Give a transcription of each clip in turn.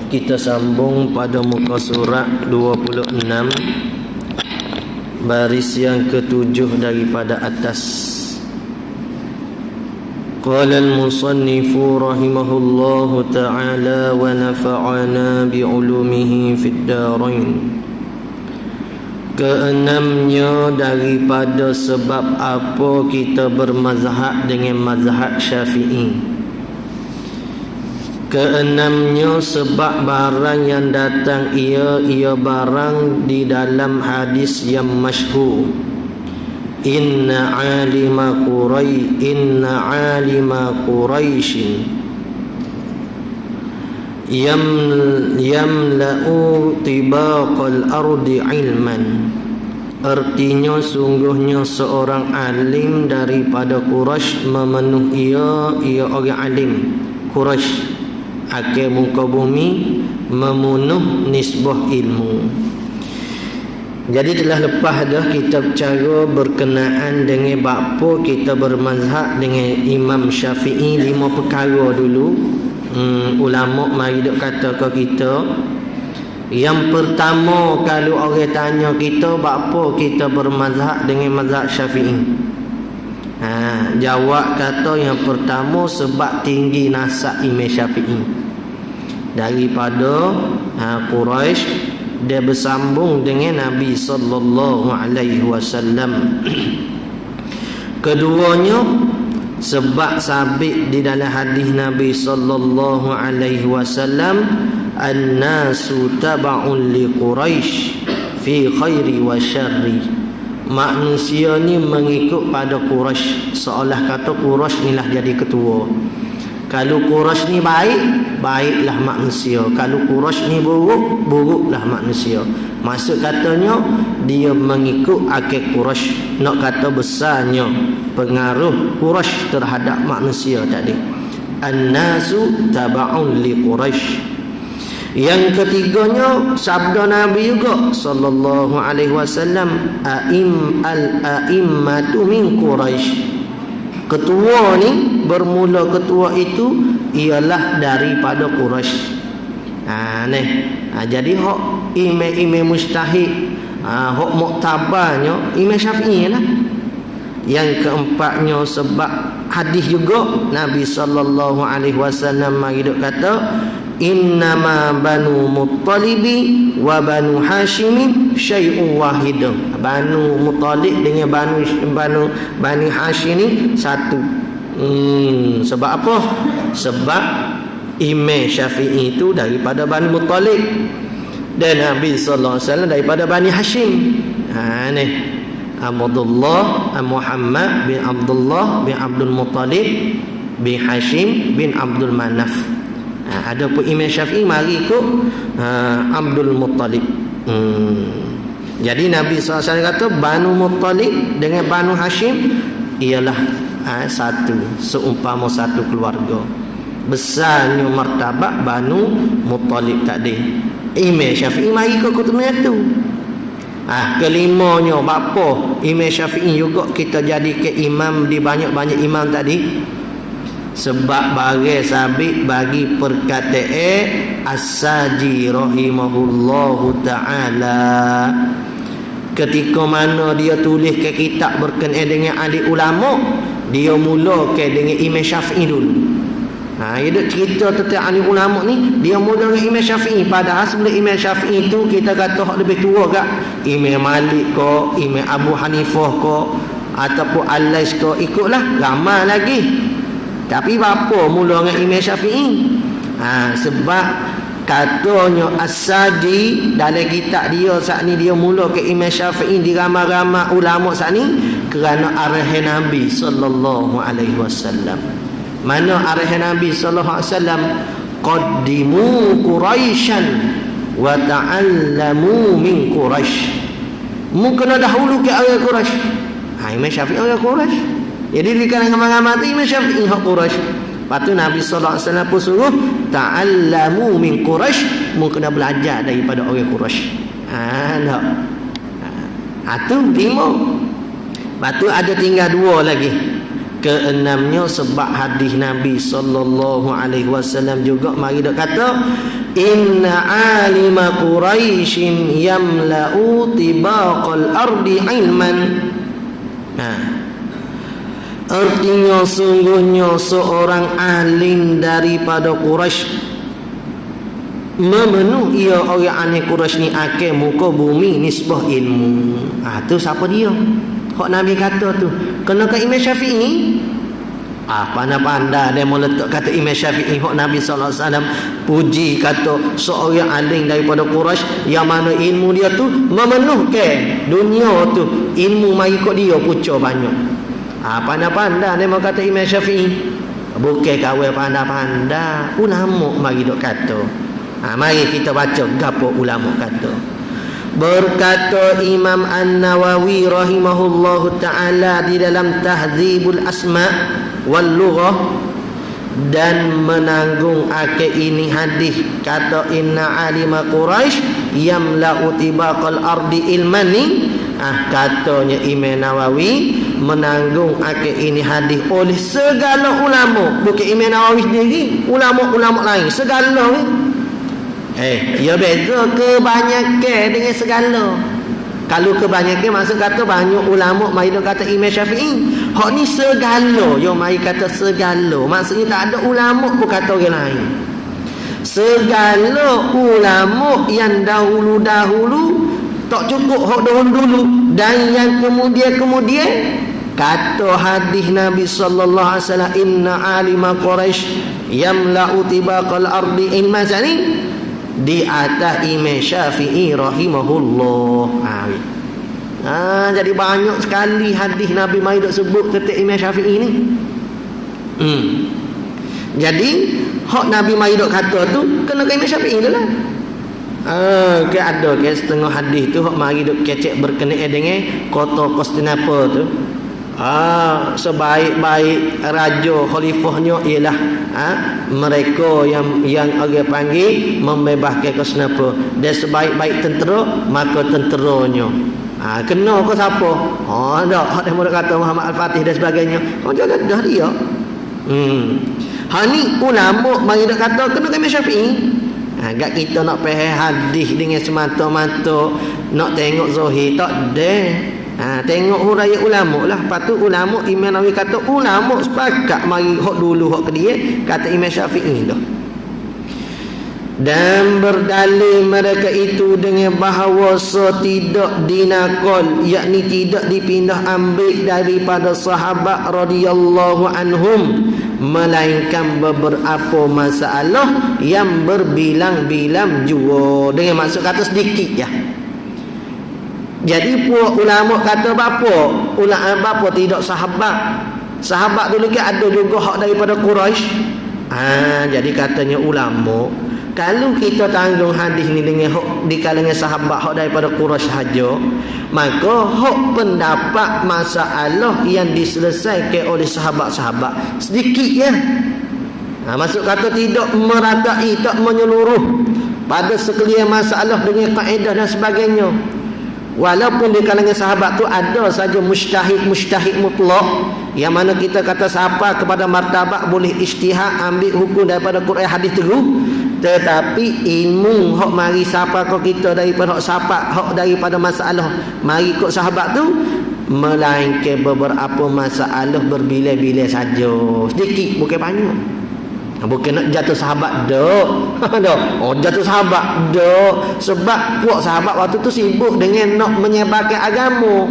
Kita sambung pada muka surat 26, baris yang ketujuh daripada atas. Qala al-musannifu rahimahullahu ta'ala wa nafa'ana bi'ulumihi fid darain. Keenamnya daripada sebab apa kita bermazhab dengan mazhab Syafi'i. Keenamnya sebab barang yang datang ia barang di dalam hadis yang masyhur. Inna alima Quraishin yamla'u tibaqal ardi ilman. Artinya sungguhnya seorang alim daripada Quraisy memenuhi ia orang alim Quraisy akhir muka bumi memenuh nisbah ilmu. Jadi telah lepas dah kita bercara berkenaan dengan bapa kita bermazhab dengan Imam Syafi'i 5 perkara dulu. Ulama mari duk kata ke kita, yang pertama kalau orang tanya kita bapa kita bermazhab dengan mazhab Syafi'i, jawab kata yang pertama sebab tinggi nasab Imam Syafi'i daripada Quraisy. Dia bersambung dengan Nabi sallallahu alaihi wasallam. Keduanya sebab sabit di dalam hadis Nabi sallallahu alaihi wasallam, an-nasu tab'un li Quraisy fi khairi wa syarri. Manusia ni mengikut pada Quraisy, seolah kata Quraisy inilah jadi ketua. Kalau Quraisy ni baik, baiklah manusia. Kalau Quraisy ni buruk, buruklah manusia. Maksud katanya dia mengikut akal Quraisy. Nak kata besarnya pengaruh Quraisy terhadap manusia tadi. An-nasu taba'un li Quraisy. Yang ketiganya sabda Nabi juga sallallahu alaihi wasallam, al-a'immatu min Quraisy. Ketua ni, bermula ketua itu ialah daripada Quraisy. Jadi hak imam mujtahid, hak muktabarnya Imam Syafi'i lah. Yang keempatnya sebab hadis juga Nabi sallallahu alaihi wasallam mari duk kata, innama banu Muttalibi wa banu Hashim syai'un wahidun. Banu Muttalib dengan Bani Hashim ni satu. Sebab apa? Sebab Imam Syafi'i itu daripada Bani Muttalib dan Nabi sallallahu alaihi wasallam daripada Bani Hashim. Ni Abdullah Muhammad bin Abdullah bin Abdul Muttalib bin Hashim bin Abdul Manaf. Ada pun Imam Syafi'i mari ikut Abdul Muttalib. Jadi Nabi SAW kata Banu Muttalib dengan Banu Hashim ialah satu, seumpama satu keluarga. Besarnya martabat Banu Muttalib tadi. Imam Syafi'i mari ikut keturunan itu. Kelimanya bapa Imam Syafi'i juga kita jadikan imam di banyak-banyak imam tadi. Sebab bagi sabit bagi perkataan As-Saji rahimahullahu ta'ala, ketika mana dia tulis ke kitab berkenaan dengan ahli ulama, dia mula ke dengan Imam Syafi'i dulu. Dia cerita tentang ahli ulama ni, dia mula dengan Imam Syafi'i. Padahal sebelum Imam Syafi'i itu kita kata hak lebih tua ke Imam Malik ke, Imam Abu Hanifah ke, ataupun Al-Lais ke, ikutlah ramai lagi. Tapi bapa mula dengan Imam Syafi'i? Sebab katanya As-Saji dalam kitab dia saat ni, dia mula ke Imam Syafi'i di ramai-ramai ulama saat ni kerana arahan Nabi sallallahu alaihi wasallam. Mana arahan Nabi sallallahu alaihi wasallam? Qaddimu Quraisyan wa ta'allamu min Quraisy. Mu kena dahulu ke orang Quraisy. Imam Syafi'i orang Quraisy. Jadi di kalangan ramai-ramai tu Imam Syafi'i hak Quraisy. Lepas tu Nabi sallallahu alaihi wasallam pun suruh ta'allamu min Quraisy, mu kena belajar daripada orang Quraisy. Tu 5. Lepas tu ada tinggal 2 lagi. Keenamnya sebab hadis Nabi sallallahu alaihi wasallam juga mari dak kata inna alima Quraisyin yamla'u tibaqal ardi ilman. Artinya sungguhnya seorang alim daripada Quraisy memenuhi ia orang aneh Quraisy ni akeh muka bumi nisbah ilmu. Tu siapa dia? Hak Nabi kata tu. Kena ke Imam Syafi'i. Pandai-pandai dia meletak kata Imam Syafi'i. Hak Nabi SAW puji kata seorang alim daripada Quraisy yang mana ilmu dia tu memenuhkan dunia tu. Ilmu mari kok dia pucuk banyak. Pandai-pandai dia mau kata Imam Syafi'i. Bukan kawal pandai-pandai. Ulama mari dok kata. Mari kita baca gapo ulama kata. Berkata Imam An-Nawawi rahimahullahu ta'ala di dalam Tahdzibul Asma' wal Lughah, dan menanggung ake ini hadis kata inna alima Quraisy yamla'u tibaqal ardi ilmani. Katanya Imam Nawawi menanggung ake ini hadis oleh segala ulama, bukan Imam Nawawi sendiri, ulama-ulama lain segala. Ya beza kebanyakan dengan segala. Kalau kebanyakan maksud kata banyak ulama mai kata Imam Syafi'i. Hak ni segala, yo mai kata segala. Maksudnya tak ada ulama pun kata orang lain. Segala ulama yang dahulu-dahulu tak cukup hak dahulu-dulu dan yang kemudian kata hadis Nabi sallallahu alaihi wasallam inna alima Quraisy yamla'u tibaqal ardi ilman sani di atas Imam Syafi'i rahimahullah. Jadi banyak sekali hadis Nabi mai dok sebut tentang Imam Syafi'i ni. Jadi hak Nabi mai dok kata tu kena ke Imam Syafi'i dahlah. Ke ada ke setengah hadis tu hak mari dok kecek berkenaan dengan kota Konstantinopel tu. Sebaik-baik raja khalifahnya ialah mereka yang orang panggil membebaskan Konstantinopel. Dan sebaik-baik tentera maka tenteranya. Kena ke siapa? Dak hak dia kata Muhammad Al-Fatih dan sebagainya. Jaga dah dia. Ni ulama mari dak kata kena ke Imam Syafi'i. Agak kita nak faham hadis dengan semata-mata nak tengok zahir tak ada. Tengok huraian ulama lah. Lepas tu ulama Imam Nawawi kata ulama sepakat mari hak dulu hak ke dia kata Imam Syafi'i dah. Dan berdalil mereka itu dengan bahawa tidak dinakal, yakni tidak dipindah ambil daripada sahabat radhiyallahu anhum, melainkan beberapa masalah yang berbilang-bilang jua. Dengan maksud kata sedikit ya. Jadi puak ulama kata bapa tidak sahabat. Sahabat dulu ke ada juga hak daripada Quraisy. Jadi katanya ulama, kalau kita tanggung hadis ni dengan hak di kalangan sahabat hak daripada Quraisy saja, maka hak pendapat masalah yang diselesaikan oleh sahabat-sahabat sedikit ya. Maksud kata tidak meratai, tak menyeluruh pada sekalian masalah dengan kaedah dan sebagainya. Walaupun di kalangan sahabat tu ada saja mujtahid mutlak, yang mana kita kata siapa kepada martabat boleh ijtihad ambil hukum daripada Quran hadis tu. Tetapi ilmu hak mari siapa kau kita daripada hak sahabat, hak daripada masalah mari ikut sahabat tu, melainkan beberapa masalah berbilai-bilai saja, sedikit bukan banyak. Bukan nak jatuh sahabat dak. Jatuh sahabat dak. Sebab puak sahabat waktu tu sibuk dengan nak menyebarkan agama.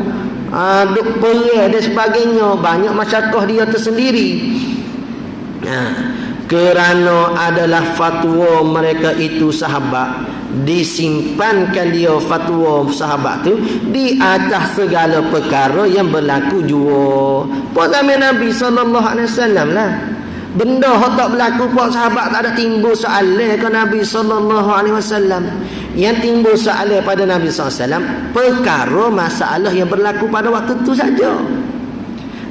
Duk perang dan sebagainya. Banyak masyarakat dia tersendiri. Kerana adalah fatwa mereka itu sahabat, disimpankan dia fatwa sahabat tu di atas segala perkara yang berlaku jua. Puak zaman Nabi SAW lah. Benda yang tak berlaku puak sahabat tak ada timbul soalan ke Nabi SAW. Yang timbul soalan pada Nabi SAW perkara masalah yang berlaku pada waktu itu saja.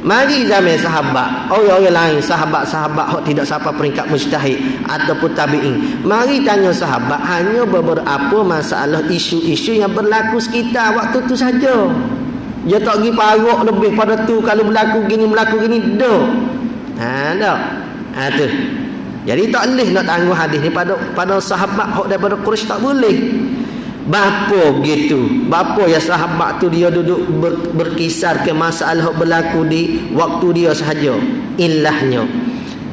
Mari zaman sahabat, orang-orang lain, sahabat-sahabat yang tidak sampai peringkat mujtahid ataupun tabi'in, mari tanya sahabat hanya beberapa masalah isu-isu yang berlaku sekitar waktu itu saja. Dia tak pergi parok lebih pada tu. Kalau berlaku gini dah. Tak. Tu. Jadi tak boleh nak tangguh hadis ni pada sahabat hok daripada Quraisy, tak boleh. Bapa gitu. Bapa ya sahabat tu dia duduk berkisar ke masalah berlaku di waktu dia sahaja. Ilahnya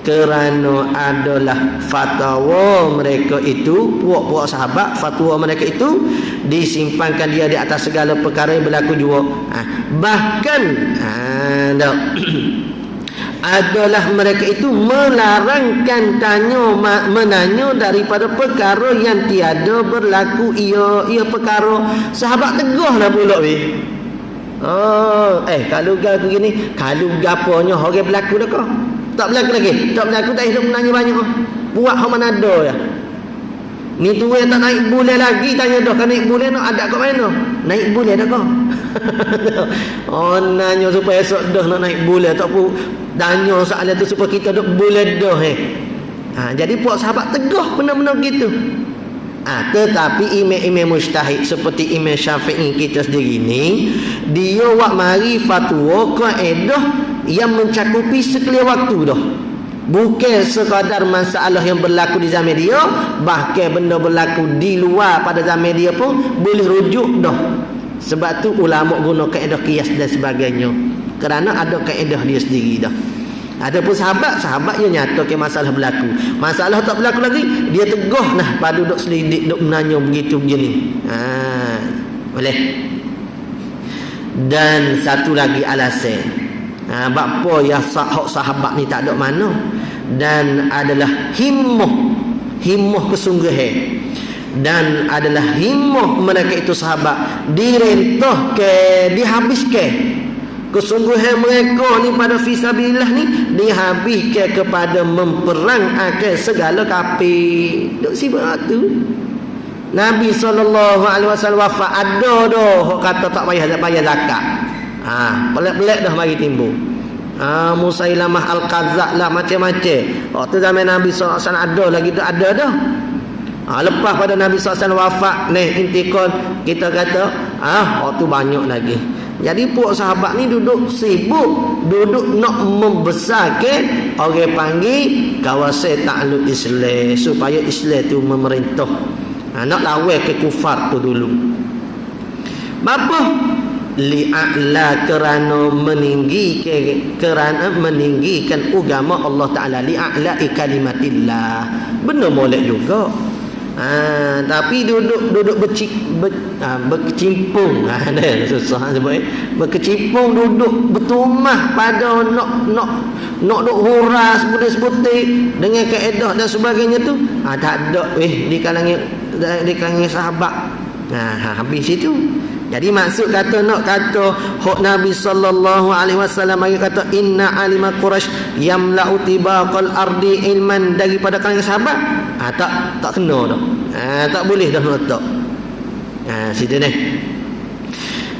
kerana adalah fatwa mereka itu, puak-puak sahabat, fatwa mereka itu disimpankan dia di atas segala perkara yang berlaku juga. Bahkan adalah mereka itu melarangkan menanya daripada perkara yang tiada berlaku ia perkara. Sahabat tegahlah pula weh. Kalau gapo gini, kalau gaponya orang berlaku dah kau. Tak berlaku lagi. Tak berlaku tak hidup menanya banyak. Buat hak mana ada ya. Ni tua tak naik bulan lagi, tanya dah kan naik bulan nak ada kat mana? Naik bulan dah kau. Nanya supaya esok dah nak naik bulan, tak pun tanya soalan tu supaya kita duk bulan dah jadi puak sahabat tegah benar-benar gitu. Tetapi imam mujtahid seperti Imam Syafi'i kita sendiri ni, dia wak mari fatwa kaedah yang mencakupi sekalian waktu dah. Bukan sekadar masalah yang berlaku di zaman dia, bahkan benda berlaku di luar pada zaman dia pun boleh rujuk dah. Sebab tu ulama guna kaedah qiyas dan sebagainya, kerana ada kaedah dia sendiri dah. Ada pun sahabat yang nyata ke masalah berlaku. Masalah tak berlaku lagi, dia tegah nah pada duk selidik, duk menanya begitu begini. Boleh. Dan satu lagi alasan. Bapa ya sahabat ni tak ada mana, dan adalah himmah kesungguhan, dan adalah himmah mereka itu sahabat direntah ke dihabiskan. Kesungguhan mereka ni pada fisabilillah ni dihabiskan kepada memperangkan segala kafir. Duk sibuk tu. Nabi SAW wafat, ada dah kata tak payah zakat. Pelik-pelik dah mari timbul. Musailamah Al-Kadzab lah, macam-macam. Waktu zaman Nabi SAW ada lagi tu, ada dah. Lepas pada Nabi SAW wafat ni intikal, kita kata waktu banyak lagi. Jadi puak sahabat ni duduk sibuk, duduk nak membesarkan orang panggil kawasan takluk Islam, supaya Islam tu memerintah. Nak lawan ke kufar tu dulu. Bapa li'a'la, kerana meninggikan agama Allah Ta'ala, li'a'la'i kalimatillah. Benar molek juga. Tapi duduk berkecimpung, susah sebut berkecimpung, duduk bertumah pada nak duk hura sebutir dengan kaedah dan sebagainya tu, tak ada di kalangan sahabat. Habis itu. Jadi maksud kata nak kata hok Nabi sallallahu alaihi wasallam bagi kata inna alima Quraisy yamla'u tibaqal ardi ilman daripada kalangan sahabat, tak kena dah. Tak boleh dah letak. Situ ni.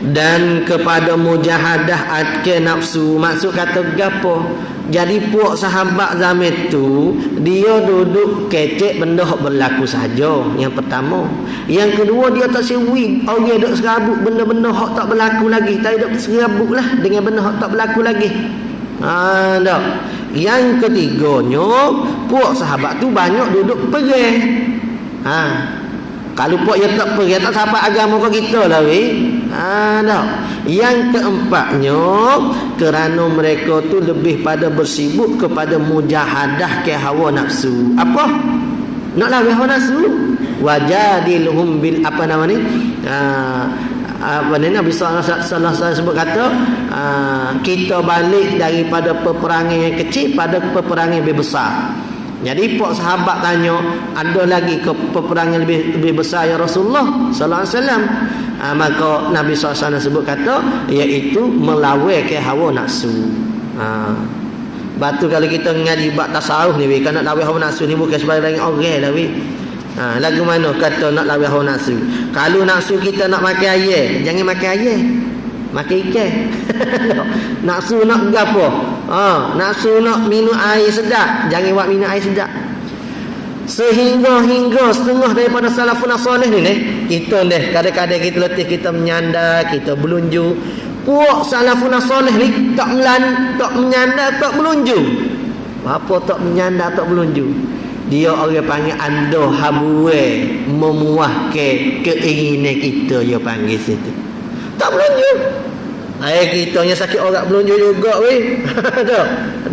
Dan kepada mujahadah ke nafsu, maksud kata gapo? Jadi puak sahabat zaman tu dia duduk kecek benda hak berlaku saja. Yang pertama. Yang kedua, dia tak sewi orang duk serabut benda-benda hak tak berlaku lagi. Tak duk serabutlah dengan benda hak tak berlaku lagi. Dah. Yang ketiganya, puak sahabat tu banyak duduk perang. Kalau puak yang tak perang, tak sahabat agama kau kita lah weh. Dah. Yang keempatnya, kerana mereka tu lebih pada bersibuk kepada mujahadah ke hawa nafsu. Apa? Nak lawan hawa nafsu. Wajadilhum bil apa nama ni? Nabi sallallahu alaihi wasallam sebut kata, kita balik daripada peperangan yang kecil pada peperangan yang lebih besar. Jadi puak sahabat tanya, ada lagi ke peperangan lebih besar ya Rasulullah sallallahu alaihi wasallam? Maka Nabi SAW sebut kata, iaitu melawan ke hawa nafsu. Batu kalau kita ngaji bab tasawuf ni, kan nak lawan hawa nafsu ni bukan sebagai orang lah weh. Lagu mana kata nak lawan hawa nafsu? Kalau nafsu kita nak makan air, jangan makan air, makan ikan. Nafsu nak gapo? Nafsu nak minum air sedap, jangan buat minum air sedap. Sehingga setengah daripada salafun salih ni kita kadang-kadang kita letih, kita menyandar, kita belunju. Puak salafun salih ni tak menyandar, tak belunju. Apa tak menyandar, tak belunju? dia orang panggil ando habue memuahkan keinginan kita, dia panggil situ. Tak belanja. Kitanya sakit orang belanja juga weh.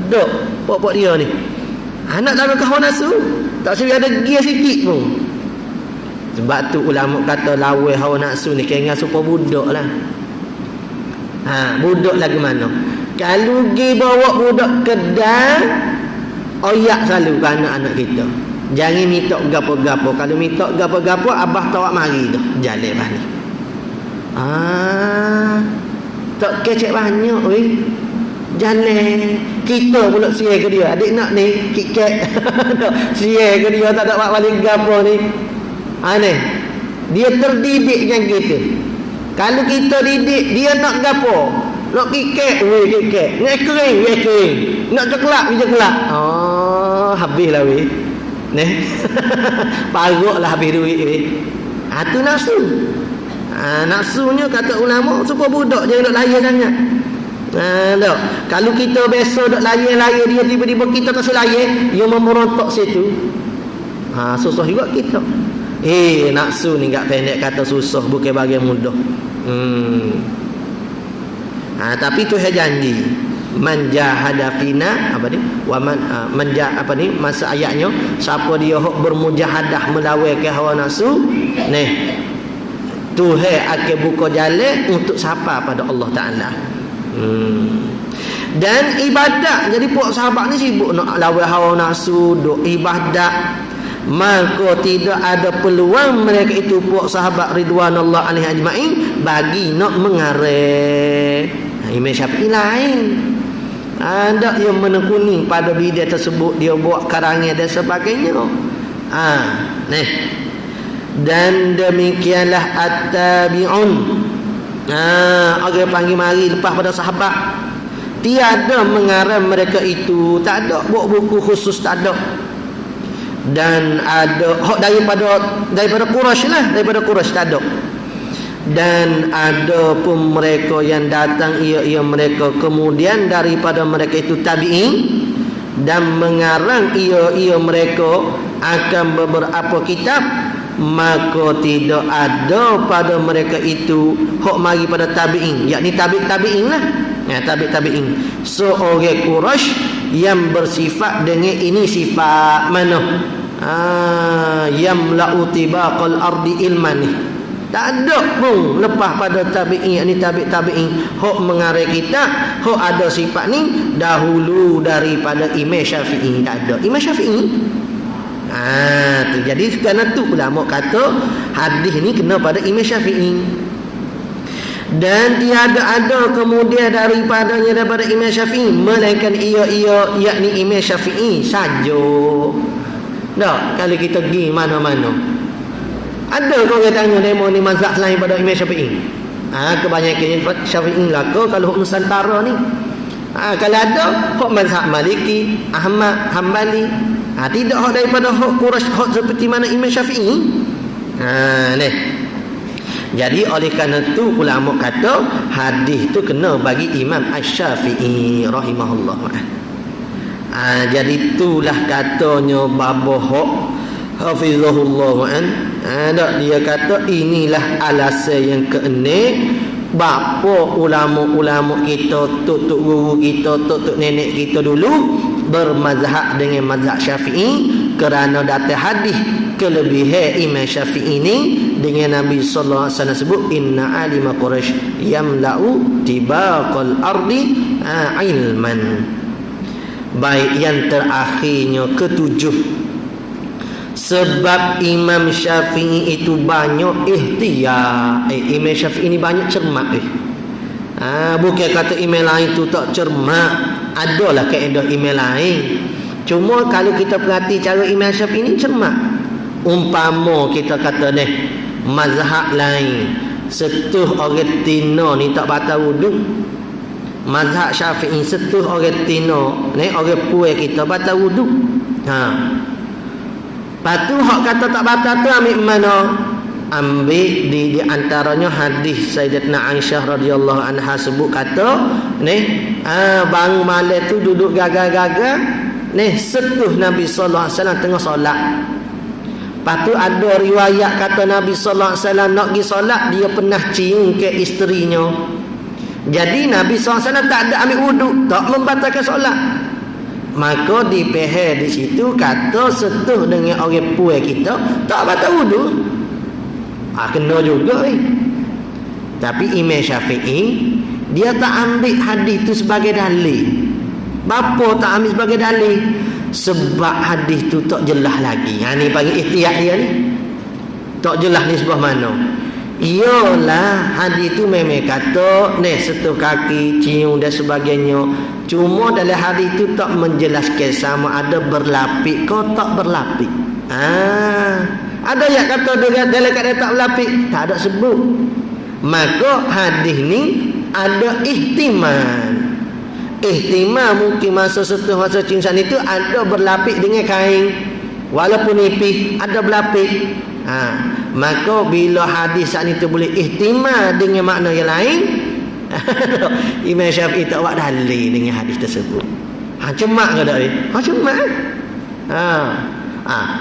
Dok. Pok-pok dia ni. Anak dalam hawa nafsu. Tak sebi ada gia sikit pun. Sebab tu ulama kata lawan hawa nafsu ni kena supaya budak lah. Budak lagi mana? Kalau pergi bawa budak kedai, oyak selalu ke anak-anak kita. Jangan minta gapo-gapo. Kalau minta gapo-gapo, abah tawak mari dah. Jalan balik. Tak kecek banyak weh. Jalan. Kita pula siar ke dia. Adik nak ni kik-kek. Siar ke dia tak ada buat balik gapo ni. Ni. Dia terdidik macam kita. Kalau kita didik dia nak gapo? Nak kik-kek, weh kik-kek. Nak kering, weh kering. Nak coklat, weh coklat. Habislah weh. Ni. Paruklah habis duit weh. Tu nafsu. Nafsunya kata ulama supaya budak jangan nak layan sangat. Kalau kita biasa nak layan dia, tiba-tiba kita tak selayan, dia memerontok situ. Susah juga kita. Nafsu ni tak pendek kata susah, bukan bagian mudah. Tapi tu janji man jahada fina apa ni wa man apa ni masa ayatnya, siapa dia hok bermujahadah melawan ke hawa nafsu ni, Tuhan akan buka jalan untuk siapa pada Allah Ta'ala. Dan ibadat. Jadi puak sahabat ni sibuk nak lawan hawa nafsu, duk ibadat, maka tidak ada peluang mereka itu puak sahabat ridwanullah alaihi ajma'in bagi nak mengarah. Imam Syafi'i lain. Ada yang menekuni pada bidang tersebut, dia buat karangan dan sebagainya. Nih. Dan demikianlah at-tabi'un. Orang panggil mari lepas pada sahabat, tiada mengarang mereka itu, tak ada buat buku khusus, tak ada. Dan ada daripada Quraisy lah, daripada Quraisy tak ada. Dan ada pun mereka yang datang ia mereka kemudian daripada mereka itu tabi'in, dan mengarang ia mereka akan beberapa kitab, maka tidak ada pada mereka itu hok mari pada tabi'in, yakni tabi'in lah. Tabi'in. So orang Quraisy yang bersifat dengan ini sifat mana? Yamla'u tibaqal ardi ilman ni. Tak ada pun lepas pada tabi'in, yakni tabi'in hok mengarang kitab, hok ada sifat ni dahulu daripada Imam Syafi'i. Tak ada Imam Syafi'i. Tu jadi kerana tu ulama kata hadis ni kena pada Imam Syafi'i. Dan tiada ada kemudian daripadanya daripada Imam Syafi'i melainkan ia yakni Imam Syafi'i saja. Dah, kalau kita pergi mana-mana ada kau orang tanya demo ni mazhab selain pada Imam Syafi'i. Kebanyakan Syafi'i lah kalau huk Nusantara ni. Kalau ada huk mazhab Maliki, Ahmad, Hambali. Tidak hak daripada hak Quraisy, hak seperti mana Imam Syafi'i. Ni. Jadi oleh kerana tu ulama kata hadis tu kena bagi Imam Asy-Syafi'i rahimahullah. Jadi itulah katanya babah hak hafizahullah dia kata inilah alasan yang keenam bapa ulama-ulama kita, tok guru kita, tok nenek kita dulu bermazhab dengan mazhab Syafi'i, kerana datang hadis kelebihan Imam Syafi'i ini dengan Nabi sallallahu alaihi wasallam sebut inna alima Quraisy yamla'u tibaqal ardi ilman. Baik, yang terakhirnya ketujuh, sebab Imam Syafi'i itu banyak ihtiyat. Imam Syafi'i ini banyak cermat. Bukan kata imam lain tu tak cermat, adalah kaedah imam lain. Cuma kalau kita perhati cara Imam Syafi'i ini cermat. Umpama kita kata ni mazhab lain setuh orang tina ni tak batal wuduk, mazhab Syafi'i setuh orang tina ni orang puai kita batal wuduk. Patu hak kata tak batal tu ambil mana? Ambil di antaranya hadis Sayyidatina Aisyah radhiyallahu anha sebut kata ni bangun malam tu duduk gagal-gagal Ni setuh Nabi sallallahu alaihi wasallam tengah solat. Lepas tu ada riwayat kata Nabi sallallahu alaihi wasallam nak pergi solat, dia pernah cium ke isterinya. Jadi Nabi sallallahu alaihi wasallam tak ada ambil wuduk, tak membatalkan solat. Maka dipeher di situ kata setuh dengan orang puai kita tak batal wuduk. Kena juga Tapi Imam Syafi'i dia tak ambil hadis tu sebagai dalil. Bapa tak ambil sebagai dalil? Sebab hadis tu tak jelas lagi. Ni panggil ihtiyat dia ni. Tak jelas ni sebelah mana. Iyalah hadis tu memang kata setuh kaki, cium dan sebagainya. Cuma dalam hadis tu tak menjelaskan sama ada berlapik ke tak berlapik. Ada yang kata dalam keadaan tak berlapik, tak ada sebut. Maka hadis ni ada ihtimal. Ihtimal mungkin masa setuh masa ciuman itu ada berlapik dengan kain, walaupun nipis ada berlapik. Maka bila hadis saat itu boleh ihtimal dengan makna yang lain, Imam Syafi'i tak buat dalil dengan hadis tersebut. Cemak ke tak ni? Cemak.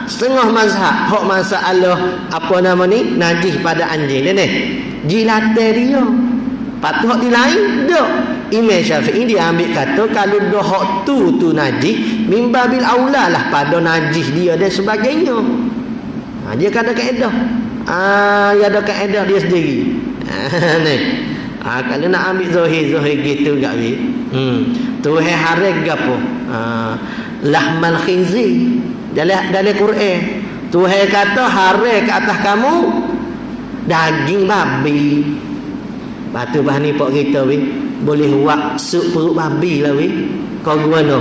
Setengah mazhab hak masalah apa nama ni najis pada anjing ni jilatan dia. Patut di lain dak. Imam Syafi'i dia ambil kata kalau dah hak tu najis, mimbabil aula lah pada najis dia dan sebagainya. Dia kata kaedah. Dia ada kaedah dia sendiri. Ni. Kalau nak ambil zahir gitu gak we. Tuhan harag gapo? Lahmal khinzir. Dalam Quran Tuhan kata harag ke atas kamu daging babi. Batu bah ni pak kita boleh buat sup perut babi lah kau gimana?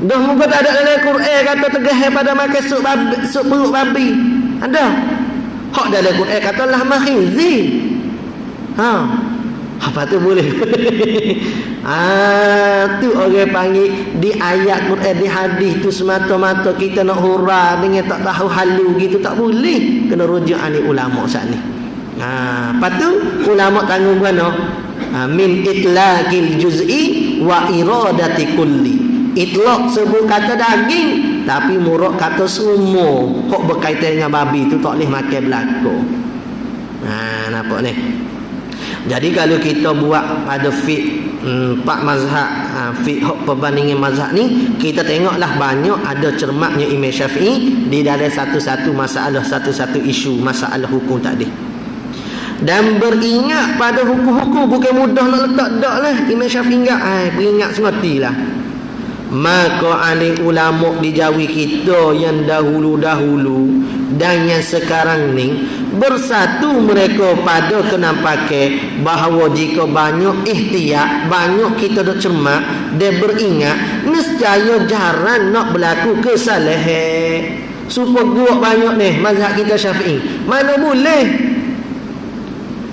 Dah muka tak ada dalam Quran kata tegah pada makan sup perut babi. Ada. Hak dalam Quran kata lahma khinzir. Apa tu boleh? Tu orang panggil di ayat Quran, di hadis tu semata-mata kita nak hurah dengan tak tahu halu gitu tak boleh. Kena rujuk ahli ulama saat ni. Lepas tu ulama tanggung mana? Min itlaqil juz'i wa iradati kulli. Itlaq sebut kata daging, tapi murad kata semua hak berkaitan dengan babi tu tak boleh makan belaka. Nampak ni. Jadi kalau kita buat pada fiqh empat mazhab, fiqh perbandingan mazhab ni, kita tengoklah banyak ada cermatnya Imam Syafi'i di dalam satu-satu masalah, satu-satu isu masalah hukum tadi. Dan beringat pada hukum-hukum bukan mudah nak letak dak lah. Imam Syafi'i beringat sematilah. Maka ahli ulama di Jawi kita yang dahulu-dahulu dan yang sekarang ni bersatu mereka pada kenampakan bahawa jika banyak ihtiyat, banyak kita dah cermat dan beringat, nescaya jarang nak berlaku kesalahan. Supaya gua banyak ni mazhab kita Syafi'i. Mana boleh?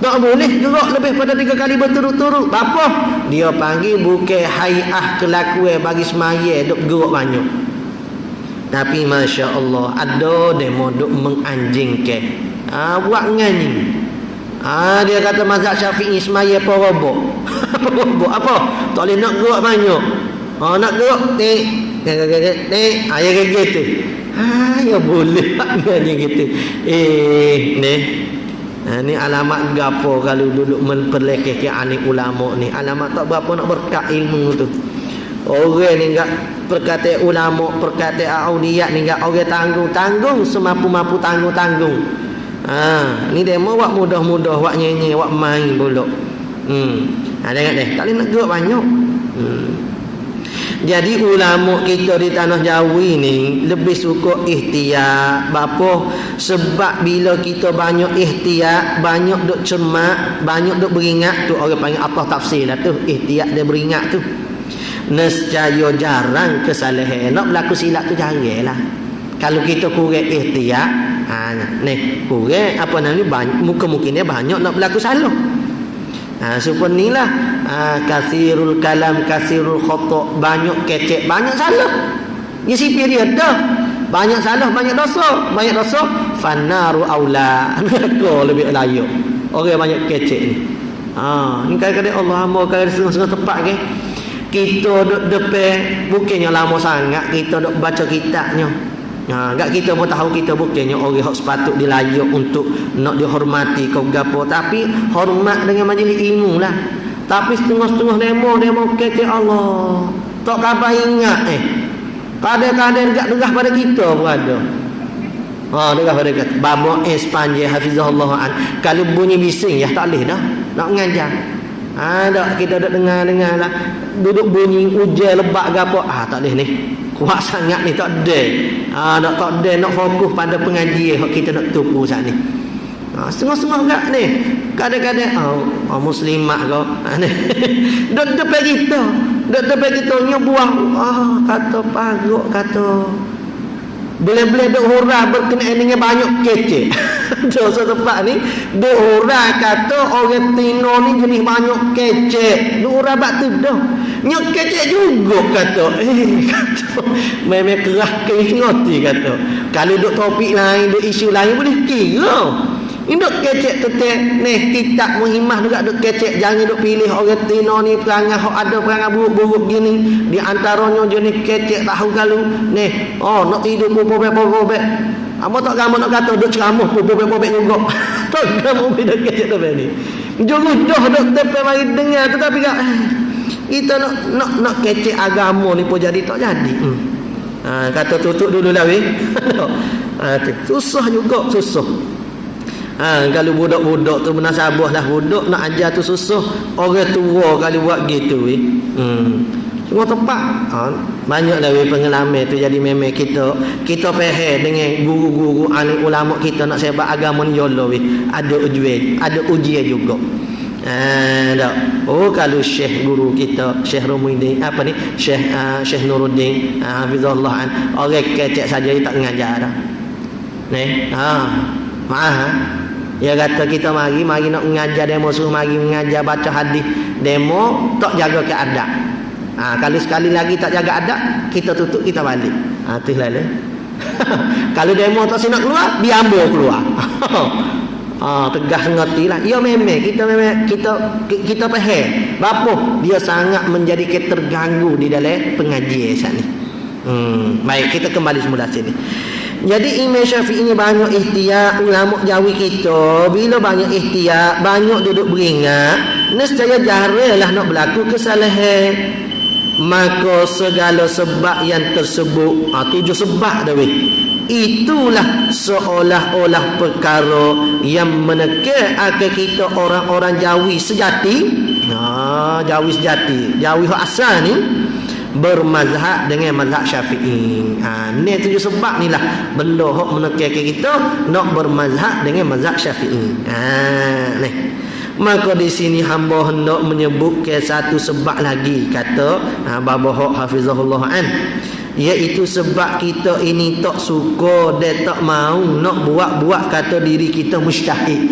Tak boleh gerak lebih pada 3 kali berturut-turut. Apa? Dia panggil bukan hai'ah kelakuan bagi semaya duk gerak banyak. Tapi Masya Allah ada demo duk menganjingkan. Buat ngani. Dia kata mazhab Syafi'i semaya parabok. Parabok apa? Tak boleh nak gerak banyak. Nak gerak ya gitu. Ya boleh ngani gitu. Ni alamat gapo kalau duduk memperlekeh ke anik ulama ni. Alamat tak berapa nak berkat ilmu tu. Orang ni enggak perkataan ulama, perkataan auliya ni enggak orang tanggung-tanggung, semampu-mampu tanggung-tanggung. Ni demo wak mudah-mudah, wak nyenye, wak main bolok. Tengok deh, tak boleh nak gerak banyak. Jadi ulama kita di tanah Jawi ni lebih suka ihtiyat. Bapa? Sebab bila kita banyak ihtiyat, banyak duk cermat, banyak duk beringat, tu orang panggil apa tafsir lah tu, ihtiyat dia beringat tu. Nescaya jarang kesalahan. Nak berlaku silap tu jarang lah. Kalau kita kurang ihtiyat, kurang apa namanya, mungkin-mungkinnya banyak nak berlaku salah. Supaya ni lah kasirul kalam, kasirul khata', banyak kecek, banyak salah. Ni sipir dia dah. Banyak salah, banyak dosa. Banyak dosa, fannaru aula. Neraka lebih layak. Orang banyak kecek ni. Ni kadang-kadang Allah hamba kadang setengah-setengah tepat ke. Kita duk depan bukannya lama sangat kita duk baca kitabnya. Gak kita pun tahu kita bukannya orang yang sepatut dilayak untuk nak dihormati kau gapo, tapi hormat dengan majlis ilmu lah. Tapi setengah-setengah demo kecil Allah. Tak khabar ingat kadang-kadang dekat degah pada kita pun ada. Degah pada kita. Babo Panjang hafizahullah an. Kalau bunyi bising ya tak boleh dah nak mengajar. Tak kita duk dengar lah. Duduk bunyi hujan lebat gapo. Tak boleh ni. Kuat sangat ni tak ada. Tak ada nak fokus pada pengajian kita nak tupu saat ni. Setengah-setengah enggak ni. Kadang-kadang muslimat kau. Duk depan kita. Duk depan kita buang kata paruk kata. Boleh-boleh duk hurah berkenaan dengan banyak kecek. Dosa tempat ni duk hurah kata orang Tino ni jenis banyak kecek. Duk hurah bak tu dah. Nyok kecek juga kata. Kata memang kerah ngerti kata. Kalau duk topik lain, duk isu lain boleh kira. Ini duk kecek tetek ni kitab muhimah juga duk kecek. Jangan duk pilih orang Tino ni perangai ada perangai buruk-buruk gini. Di antaranya jenis kecek tahu kalau ni nak tidur pobek-pobek. Apa tak kamu nak kata duk ceramah pobek-pobek juga. Tak kamu duk kecek tepi ni. Jangan duk tepi mari dengar tetapi kita nak kecek agama ni pun jadi tak jadi. Kata tutup dulu lah weh. Susah juga, susah. Kalau budak-budak tu menasabah lah budak nak ajar tu susah. Orang tua kalau buat gitu weh. Semua tempat banyak dah weh pengalaman tu. Jadi memang kita faham dengan guru-guru alim ulama kita nak sebab agama ni jolo weh. Ada ujian juga. Kalau syekh guru kita Syekh Rumuddin Syekh Nuruddin hafizahullah an, orang kecek saja dia tak mengajar dah. Dia kata kita mari nak mengajar demo suruh mari mengajar baca hadis demo tak jaga keadaan. Kalau sekali lagi tak jaga adab kita tutup kita balik. Tu lah. Kalau demo tak nak keluar diambil keluar. Tegas ngerti lah. Ya memang kita faham bapa dia sangat menjadi terganggu di dalam pengajian saat ni. Baik, kita kembali semula sini. Jadi Imam Syafi'i ni banyak ikhtiar. Ulama Jawi kita bila banyak ikhtiar, banyak duduk beringat, nescaya jaranglah nak berlaku kesalahan. Maka segala sebab yang tersebut 7 sebab dah weh, itulah seolah-olah perkara yang menekan akal kita orang-orang Jawi sejati. Jawi sejati, Jawi asal ni bermazhab dengan mazhab Syafi'i. Ni 7 sebab ni lah benda hok menekan kita nak bermazhab dengan mazhab Syafi'i. Ni. Maka di sini hamba hendak menyebutkan satu sebab lagi kata Baba Haq hafizahullah an, iaitu sebab kita ini tak suka dan tak mau nak buat kata diri kita mustahil.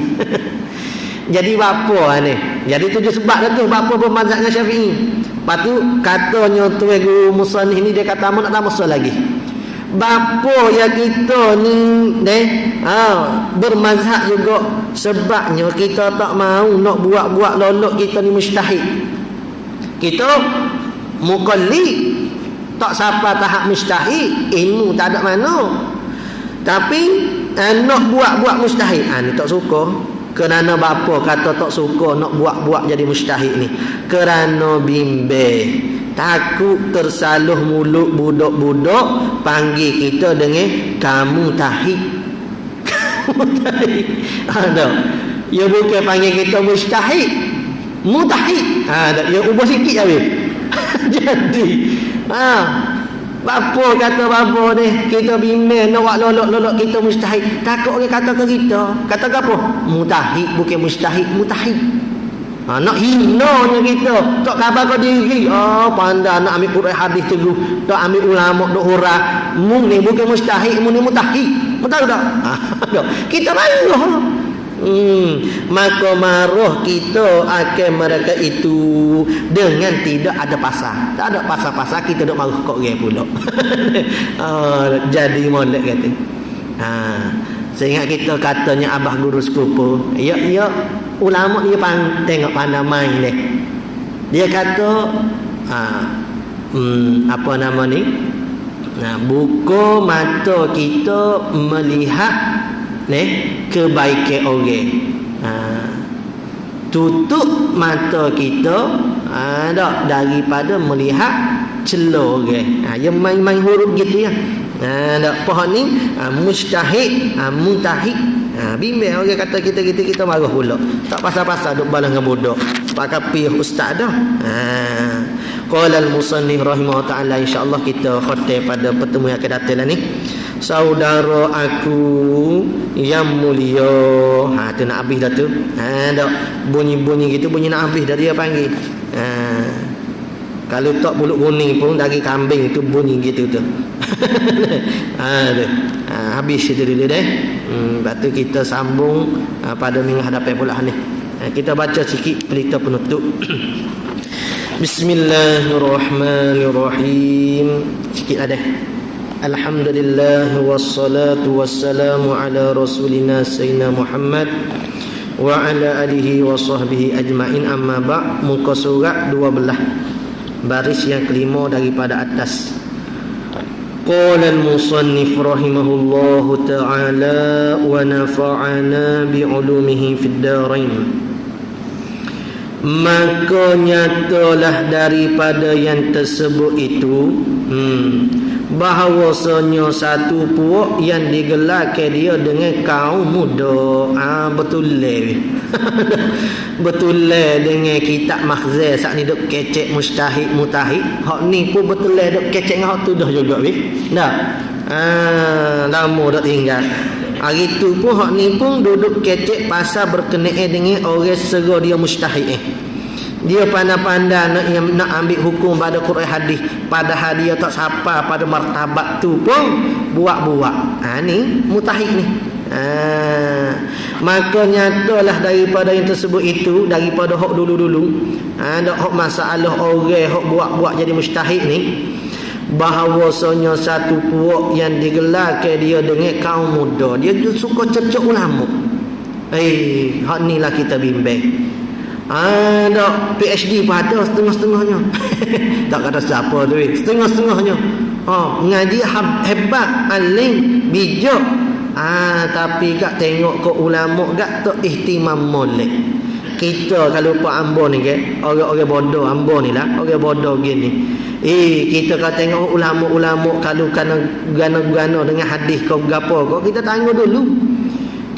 Jadi bapa ni. Jadi 7 sebab dah tu bapa bermazhab dengan Syafi'i. Lepas tu katanya tuan guru musannif ni dia kata nak tambah lagi. Bapa yang kita ni bermazhab juga sebabnya kita tak mau nak buat lolok kita ni mustahil. Kita muqallid tak sampai tahap mustahil, ilmu tak ada mana. Tapi nak buat mustahil. Ni tak suka. Kerana bapa kata tak suka nak buat jadi mustahil ni. Kerana bimbang, takut tersalah mulut budak-budak panggil kita dengan kamu tahid. Kamu tahid. Ya bukan panggil kita mustahid, mutahid. Ya ubah sikit je. Jadi bapa kata bapa ni kita bimbang nak buat lolok kita mustahid. Takut orang kata ke kita. Kata ke apa? Mutahid bukan mustahid, mutahid. Nak hinanya kita. Tak khabar kau diri. Pandai nak ambil Quran hadis tu. Tak ambil ulama duk hurah. Mu ni bukan mustahid, mu ni mutahid. Betul tak? Kita marah. Maka marah kita akan mereka itu dengan tidak ada pasal. Tak ada pasal-pasal kita duk marah kok orang pula. Jadi molek kata. Sehingga kita katanya abah guru sepupu. Ya ulama dia tengok pandai main dia. Dia kata apa nama ni, buka mata kita melihat kebaikan orang. Tutup mata kita daripada melihat celah orang. Yang main-main huruf gitu ya. Pohon ni mustahik, mutahik. Bimbang orang kata kita marah pula. Tak pasal-pasal duk balas dengan budak. Pakai pih ustaz dah. Qala al-musannif rahimahullah taala, insya-Allah kita khatim pada pertemuan yang akan datang lah ni. Saudara aku yang mulia. Tu nak habis dah tu. Dak bunyi-bunyi gitu, bunyi nak habis dah dia panggil. Kalau tak bulu kuning pun daging kambing itu bunyi gitu tu. Habis itu dulu deh. Lepas tu kita sambung pada minggu hadapan pula ni. Kita baca sikit pelita penutup. Bismillahirrahmanirrahim. Sikit ada. Alhamdulillah wassalatu wassalamu ala rasulina sayyidina Muhammad wa ala alihi wa sahbihi ajma'in, amma ba'. Muka surat 12, baris yang kelima daripada atas. Qala al-musannif rahimahullahu ta'ala wa nafa'ana bi'ulumihi fid darain. Maka nyatalah daripada yang tersebut itu bahawasanya satu puak yang digelarkan dia dengan kaum muda. Betul betul dengan kitab makhzah sak ni duk kecek mustahik mutahik. Hak ni pun betul duk kecek dengan hak tu dah juga dah. Lama dah tinggal. Hari tu pun hak ni pun duduk kecek pasal berkenaan dengan orang sera dia mustahik. Dia pandai-pandai nak ambil hukum pada Quran hadis, padahal dia tak sapa pada martabat tu pun buat-buat. Ni mutahik ni. Maka nyatalah daripada yang tersebut itu, daripada hak dulu-dulu, hak masalah orang hak buat-buat jadi mustahik ni, bahawasanya satu puak yang digelarkan dia dengan kaum muda, dia suka cecok ulama. Hak ni lah kita bimbang. Dak PhD pun ada setengah-setengahnya. Tak kata siapa tu, setengah-setengahnya. Ngaji hebat, alim, bijak. Tapi kak tengok ke ulama kak tak ihtimam molek. Kita kalau pak Ambon ni ke, orang-orang bodoh Ambon ni lah, orang bodoh gini. Kita kalau tengok ulama-ulama kalau gana-gana dengan hadis kau gapo kau, kita tanya dulu.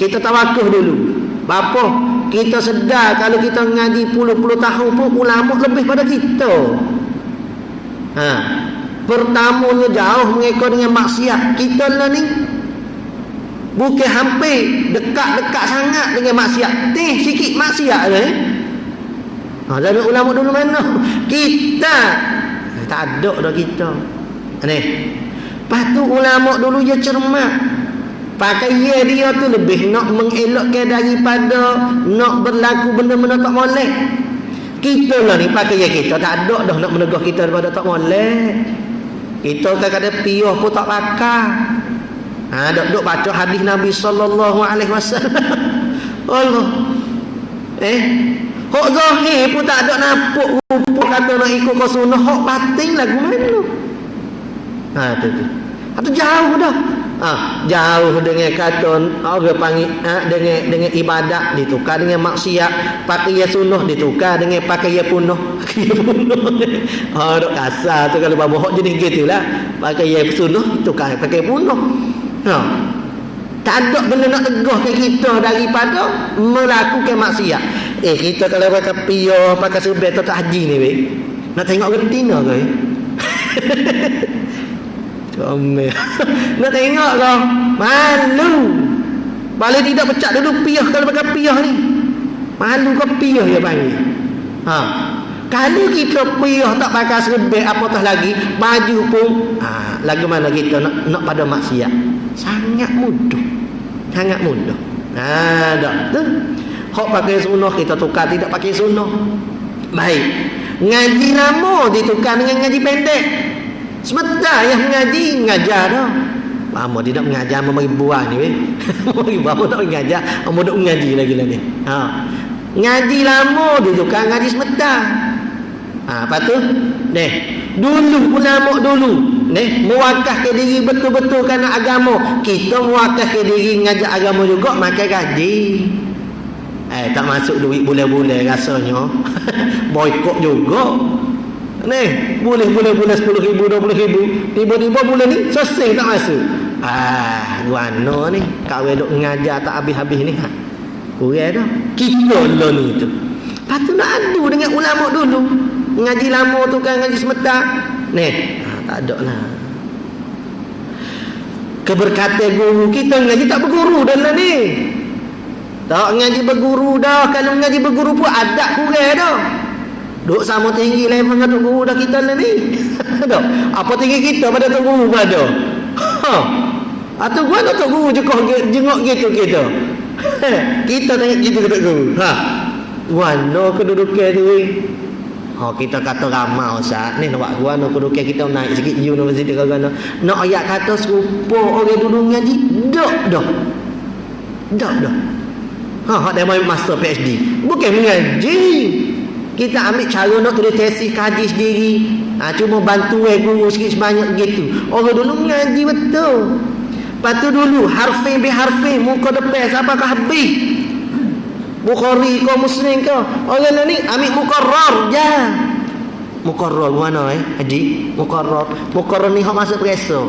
Kita tawakkuf dulu. Bapa, kita sedar kalau kita ngaji puluh-puluh tahun pun ulama lebih pada kita. Pertamanya jauh mengekor dengan maksiat. Kita lah ni bukan hampir dekat-dekat sangat dengan maksiat. Sikit maksiat lah. Zaman ulama dulu mana? Kita tak ada dah kita. Lepas tu ulama dulu dia cermat. Pakai dia tu lebih nak mengelakkan daripada nak berlaku benda-benda tak molek. Kita lah ni pakai kita tak ada dah nak menegah kita daripada tak molek. Kita kadang-kadang piyah pun tak pakai. Duk baca hadis Nabi sallallahu alaihi wasallam. Allah. Hak zahir pun tak ada nampak rupa kata nak ikut ke sunnah, hak batin lagu mana? Tu. Atau jauh dah. Jauh dengan kata orang panggil dengan ibadat ditukar dengan maksiat, pakai sunnah ditukar dengan pakai punah. Dok kasar tu kalau bawa hak jenis gitulah. Pakai sunnah tukar pakai punah. Tak ada benda nak tegah ke kita daripada melakukan maksiat. Kita kalau pakai piyah, pakai sebel tak haji ni nak tengok retina ke? Comel. Nak tengok kau malu. Paling tidak pecah dulu piyah kalau pakai piyah ni. Malu kau piyah dia panggil. Kalau kita piyah tak pakai sebel apatah lagi baju pun lagu mana kita nak pada maksiat. Sangat mudah. Sangat mudah. Dak tu. Hak pakai sunnah kita tukar tidak pakai sunnah. Baik. Ngaji lama ditukar dengan ngaji pendek. Sebentar yang mengaji ngajar dah. Lama dia tak mengajar membagi buah ni membagi buah tak mengajar, amu duk mengaji lagi lah ni. Ngaji lama dia tukar ngaji sebentar. Lepas tu dulu ulama dulu mewakaf ke diri betul-betul kerana agama. Kita mewakaf ke diri ngajak agama juga, makan gaji. Tak masuk duit bulan-bulan rasanya. Boykot juga. Boleh 10,000, 20,000. Tiba-tiba bulan ni selesai tak masuk. Guano ni kawin duk ngajar tak habis-habis ni. Kurang dah. Kita lah ni tu. Lepas tu nak adu dengan ulama dulu. Ngaji lama tu kan ngaji semetar. Tak ada lah. Keberkatan guru kita ngaji tak berguru dalam ni. Tak ngaji berguru dah. Kalau ngaji berguru pun adab kurang dah. Duk sama tinggi level dengan tok guru dah kita lah ni. Apa tinggi kita pada tok guru pada? Atau gua tok guru jengok gitu kita. Kita tengok gitu tok guru. Guano kedudukan tu. Kita kata ramai Ustaz. Ni nak buat guano kedudukan kita naik sikit universiti kagana. Nak ayat kata serupa orang dulu ngaji. Dak. Hak dia main master PhD. Bukan mengaji. Kita ambil cara nak tulis tesis kaji sendiri. Cuma bantu guru sikit sebanyak gitu. Orang dulu mengaji betul. Lepas tu dulu harfin biharfin muka depan siapa kah habis. Bukhari ke Muslim ke. Orang ni ambil mukarrar je. Mukarrar mana Haji? Mukarrar ni hak masuk peresa.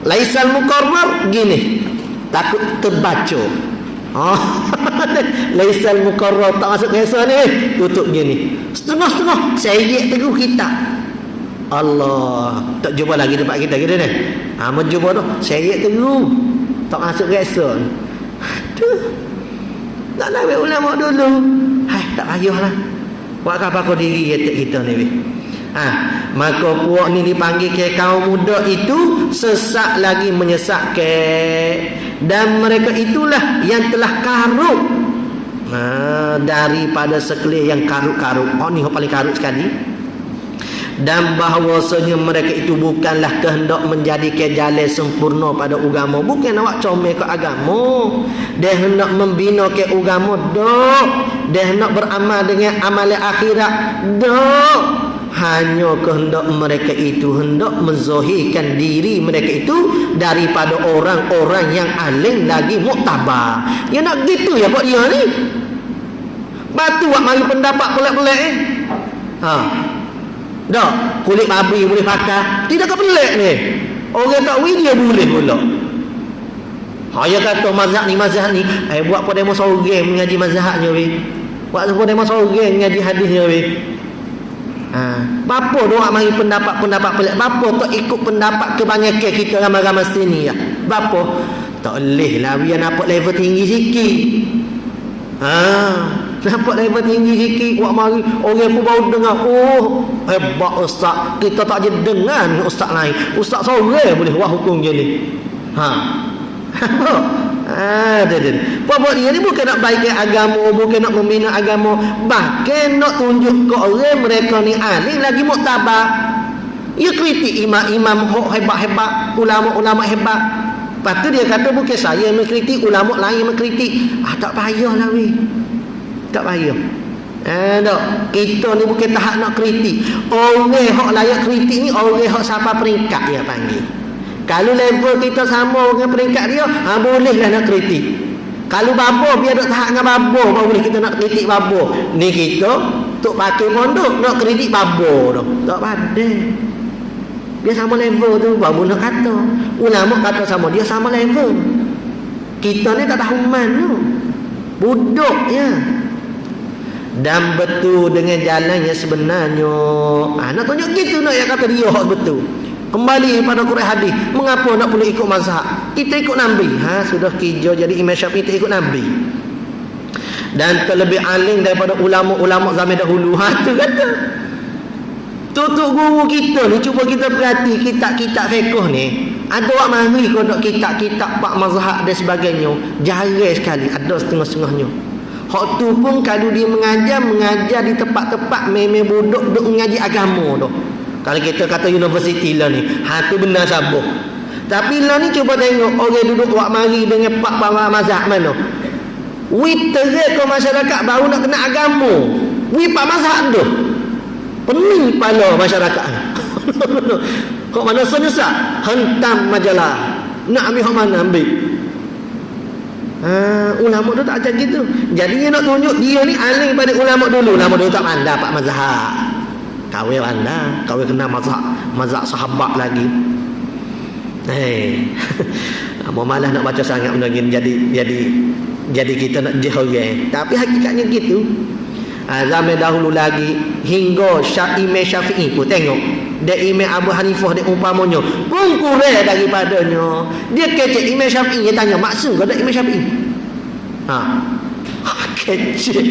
Laisal mukarrar gini. Takut terbaca. Laisal mukarrar tak masuk peresa ni. Tutup gini. Setengah-setengah seyek teguh kita. Allah, tak jumpa lagi tempat kita gitu ni. Menjumpa tu seyek teguh. Tak masuk peresa. Aduh. Tak nak ambil ulama dulu. Tak payahlah. Buat apa kau diri kita ni. Maka puak ni dipanggil ke kaum muda itu sesat lagi menyesatkan. Dan mereka itulah yang telah karut daripada sekalian yang karut-karut. Ni yang paling karut sekali. Dan bahawasanya mereka itu bukanlah kehendak menjadikan jalan sempurna pada agama. Bukan awak comel ke agama. Dia hendak membina ke agama. Dia hendak beramal dengan amalan akhirat. Hanya kehendak mereka itu hendak menzahirkan diri mereka itu daripada orang-orang yang alim lagi muktabar. Ya nak gitu ya buat dia ni. Batu buat mari pendapat pelik-pelik dah, kulit babi boleh pakai. Tidak ke pelik ni. Orang tak dia boleh pula. Dia kata mazhab ni buat apa demo sorang mengaji mazhabnya weh. Buat apa demo sorang mengaji hadisnya weh. Bapa doa mari pendapat pelik. Bapa tak ikut pendapat kebanyakan kita ramai-ramai sini ya. Bapa tak boleh lah biar nampak level tinggi sikit. Nampak level tinggi sikit. Buat mari orang pun baru dengar. Hebat ustaz. Kita tak je dengar ustaz lain. Ustaz seorang boleh buat hukum je ni. Buat dia ni bukan nak baikkan agama, bukan nak membina agama, bahkan nak tunjuk ke orang mereka ni alim lagi muktabar. Ya kritik imam-imam hebat-hebat, ulama-ulama hebat. Lepas tu dia kata bukan saya mengkritik, ulama lain mengkritik. Tak payahlah weh. Tak payah. Kita ni bukan tahap nak kritik. Orang hak layak kritik ni orang hak siapa peringkat dia panggil. Kalau level kita sama dengan peringkat dia, bolehlah nak kritik. Kalau babo biar duk tahap dengan babo, baru boleh kita nak kritik babo. Ni kita tok pakai pondok nak kritik babo dah. Tak padai. Dia sama level tu baru nak kata. Ulama kata sama, dia sama level. Kita ni tak tahu mana. Budak ya. Dan betul dengan jalan yang sebenarnya. Nak tunjuk gitu nak yang kata dia hak betul. Kembali pada Quran hadis. Mengapa nak boleh ikut mazhab? Kita ikut Nabi. Sudah hijau jadi Imam Syafi'i, kita ikut Nabi. Dan terlebih alim daripada ulama-ulama zaman dahulu. Tu kata. Tutup guru kita ni cuba kita perhati kitab-kitab fiqh ni. Ada orang mari kau nak kitab-kitab pak mazhab dan sebagainya. Jarang sekali ada setengah-setengahnya. Hak tu pun kalau dia mengajar di tempat-tempat memang budak duk mengaji agama tu. Kalau kita kata universiti lah ni, tu benar sabuh. Tapi lah ni cuba tengok orang duduk buat mari dengan pak mazhab mana. Terai ke masyarakat baru nak kena agama. Pak mazhab tu. pening kepala masyarakat. Kok mana senyesak hentam majalah nak ambil hak mana ambil. Ulama tu tak macam gitu. Jadi dia nak tunjuk dia ni alim pada ulama dulu. Ulama dulu tak pandai pak mazhab. Kau pandai, kau kena mazhab sahabat lagi. Mau malah nak baca sangat benda gini, jadi kita nak jahil. Tapi hakikatnya gitu. Zaman dahulu lagi hingga Imam Syafi'i pun tengok dia Imam Abu Hanifah dia umpamanya pun kurang daripadanya. Dia kecek Imam Syafi'i, dia tanya maksud kau ada Imam Syafi'i? Kecek.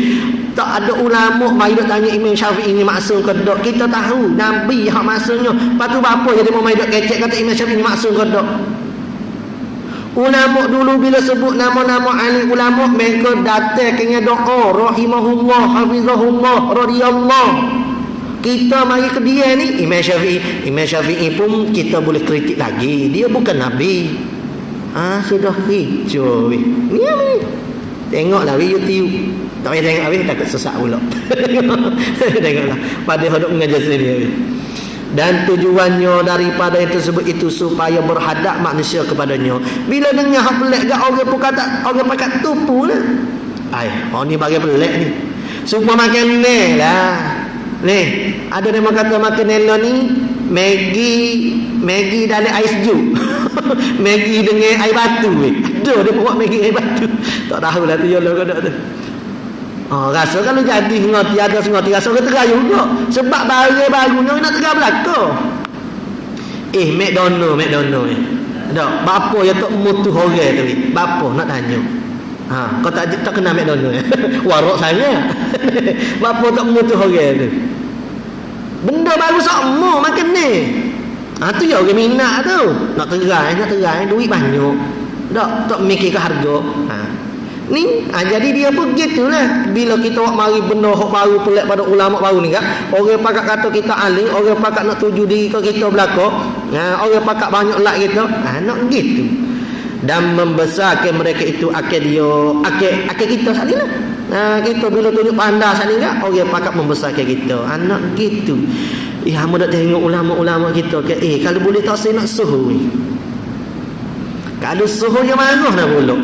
Tak ada ulama mai dok tanya Imam Syafi'i ni maksud kau dok. Kita tahu Nabi hak maksudnya. Patu apa jadi mau mai dok kecek kata Imam Syafi'i ni maksud kau dok. Ulama dulu bila sebut nama-nama alim ulama mereka datang kena doa rahimahullah hafizahullah radhiyallahu. Kita mari ke dia ni Imam Syafi'i pun kita boleh kritik lagi, dia bukan nabi. Sudah hijau ni tengoklah YouTube. Tak payah tengok habis takut sesak pula. Tengoklah pada hodok mengajar sini. Dan tujuannya daripada itu tersebut itu supaya berhadap manusia kepadanya. Bila dengar hak pelik gak orang pun kata orang pakat tupu lah. Orang ni bagi pelik ni. Supaya makan ni lah. Ni, ada yang kata makan nelo ni Maggi dalam ais sejuk. Maggi dengan air batu. Ada dia buat Maggi air batu. Tak tahulah tu yang kau nak tu. Rasa kalau jadi ngoti ada ngoti rasa ke terah juga. Sebab baru-barunya nak terah belaka. McDonald ni. Tak, bapa yang tak mutu orang tu. Bapa nak tanya. Kau tak kenal McDonald. Warak saya. Bapa tak mutu orang tu. Benda baru sama makan ni. Tu ya orang minat tu. Nak terai, duit banyak. Tak mikir ke harga. Ni jadi dia pun gitulah. Bila kita mari benda hok baru pelik pada ulama baru ni kan, orang pakat kata kita alim, orang pakat nak tuju diri ke kita belaka, orang pakat banyak like kita, nak gitu. Dan membesarkan mereka itu akal kita sekali lah. Kita bila tunjuk pandai sekali kan, orang pakat membesarkan kita. Nak gitu. Hamba nak tengok ulama-ulama kita ke, kalau boleh tak saya nak suhu ni. Kalau suhu dia marah dah pula.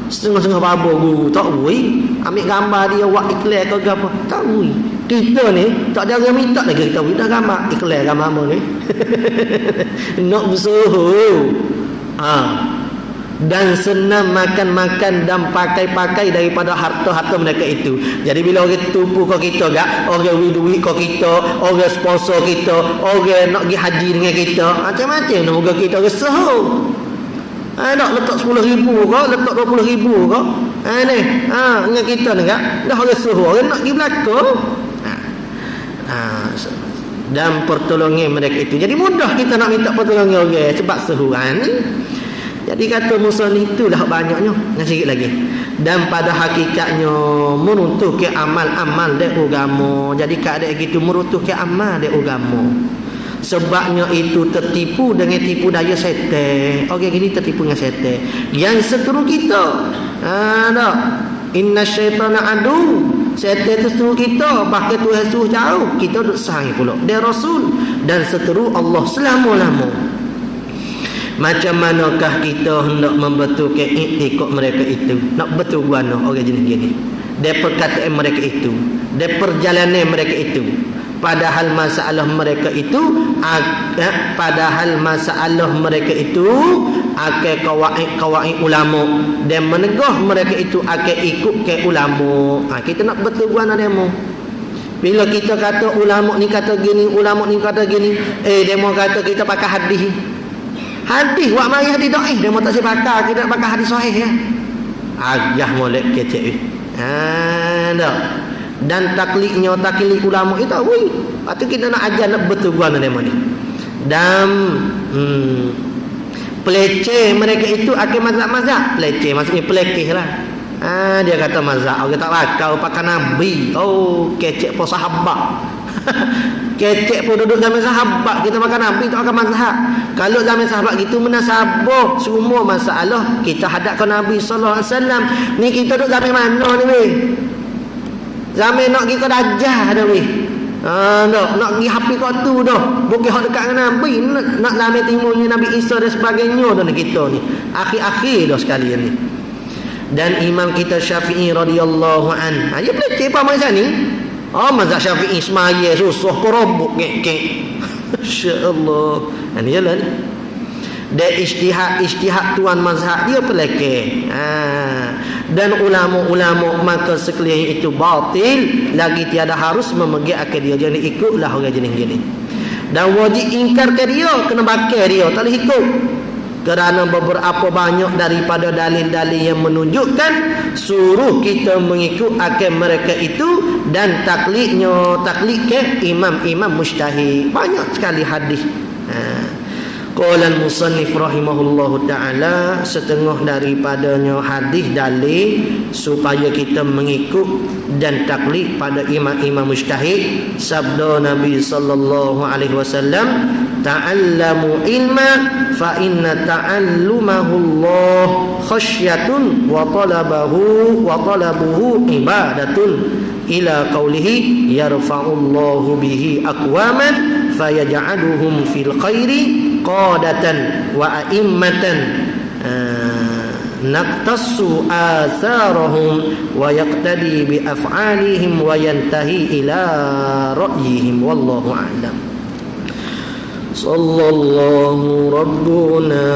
Setengah-setengah babo guru tak wui ambil gambar dia buat iklan ke apa tak wui. Kita ni tak ada orang minta lagi kita wui dah gambar iklan gambar apa ni. Nak bersuhu. Dan senang makan-makan dan pakai-pakai daripada harta-harta mereka itu. Jadi bila orang tupu ke kita gak, orang beri duit ke kita, orang sponsor kita, orang nak pergi haji dengan kita, macam-macam moga kita resuh. Nak letak 10,000 kau, letak 20,000 kau. Ni, dengan kita ni kan, dah orang suruh orang nak pergi belakang. Dan pertolongan mereka itu. Jadi mudah kita nak minta pertolongan orang sebab suruhan ni. Jadi kata Musa ni itulah banyaknya. Sikit lagi. Dan pada hakikatnya meruntuh ke amal-amal dia agama. Jadi keadaan gitu meruntuh ke amal dia agama. Sebabnya itu tertipu dengan tipu daya setan. Orang gini tertipu dengan setan. Yang seteru kita. Tak. Inna syaitana adu. Setan itu seteru kita. Bahkan Tuhan suruh jauh. Kita duduk sahih pula. Dia Rasul. Dan seteru Allah selama-lama. Macam manakah kita hendak membetulkan ikut mereka itu. Nak betul guana orang jenis gini. Dia perkataan mereka itu. Dia perjalanan mereka itu. Padahal masalah mereka itu akan kawaid ulama dan menegah mereka itu akan ikut ke ulama. Kita nak betul guana demo. Bila kita kata ulama ni kata gini, ulama ni kata gini, demo kata kita pakai hadis. Hadis wak mari hadis dhaif, demo tak sepakat kita nak pakai hadis sahih ya. Agah molek kecek. Dah. Dan taklid ulama itu wui. Patut kita nak ajar nak betul guna demo ni. Dan peleceh mereka itu akan mazhab-mazhab. Peleceh maksudnya pelekeh lah. Dia kata mazhab orang tak bakal pakai nabi. Kecek pun sahabat. Kecek pun duduk zaman sahabat. Kita makan nabi tak akan mazhab. Kalau zaman sahabat gitu menasabah semua masalah kita hadap ke Nabi sallallahu alaihi wasallam. Ni kita duduk zaman mana ni weh? Zaman nak pergi ke Dajjal dah weh. Nak pergi hapi kat tu dah. Bukan hak dekat dengan Nabi, nak lama timunya Nabi Isa dan sebagainya dah kita ni. Akhir-akhir dah sekalian ni. Dan imam kita Syafi'i radhiyallahu an. Dia pelakir apa macam ni? Mazhab Syafi'i semaya susah korobok kek. Masya-Allah. Ini jalan ni. Dan ijtihad tuan mazhab dia pelakir. Dan ulama-ulama maka sekalian itu batil, lagi tiada harus memegang akal dia. Jangan ikutlah orang jenis gini. Dan wajib ingkar ke dia, kena bakar dia, tak boleh ikut. Kerana beberapa banyak daripada dalil-dalil yang menunjukkan suruh kita mengikut akal mereka itu, dan taklid ke imam-imam mujtahid. Banyak sekali hadis. Qala al-musannif rahimahullahu ta'ala, setengah daripadanya hadis dalil supaya kita mengikut dan taklid pada imam-imam mujtahid. Sabda Nabi sallallahu alaihi wasallam, ta'allamu ilma fa inna ta'allumahu Allah khasyatun wa talabuhu ibadatun, ila qawlihi yarfa'ullahu bihi aqwaman fayaj'aluhum fil khairi qadatan wa a'immatan naqtassu atharahum wa yaqtadi bi af'alihim wa yantahi ila ra'yihim wallahu a'lam. Sallallahu rabbuna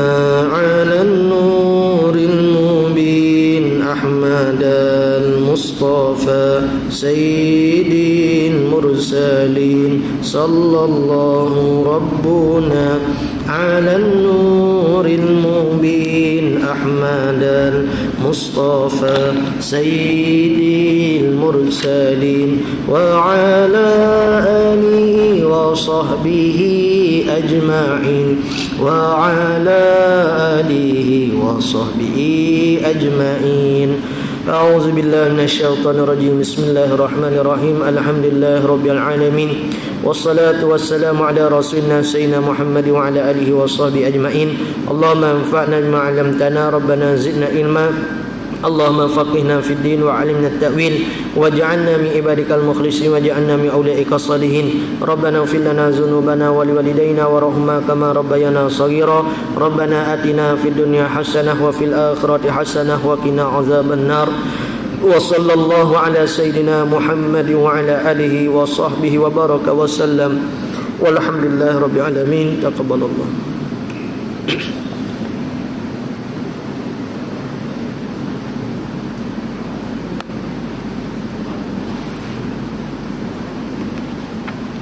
'alan nuril mubin Ahmadal Mustafa Sayyidil Mursalin. Sallallahu rabbuna 'alan nuril mubin Ahmadal Mustafa Sayyidil Mursalin wa 'ala alihi wa sahbihi ajma'in wa 'ala alihi wa sahbihi ajma'in. A'udzu billahi minasyaitonir rajim. Bismillahirrahmanirrahim. Alhamdulillahi rabbil alamin. Wassalatu wassalamu ala rasulina sayyidina Muhammad wa ala alihi wa sahbihi ajma'in. Allahumma anfa'na bima 'allamtana, rabbana zidna ilma. Allahumma faqihna fid din wa 'allimna at-ta'wil waj'alna min ibadikal mukhlisin waj'alna min awliya'ikas salihin. Rabbana ighfir lana dhunubana wa liwalidayna warhamna kama rabbayana shaghira. Rabbana atina fid dunya hasanah wa fil akhirati hasanah wa qina adzaban nar. Wa sallallahu ala sayyidina Muhammad wa ala alihi wa sahbihi wa baraka wa sallam. Walhamdulillahi rabbil alamin. Taqabbalallah.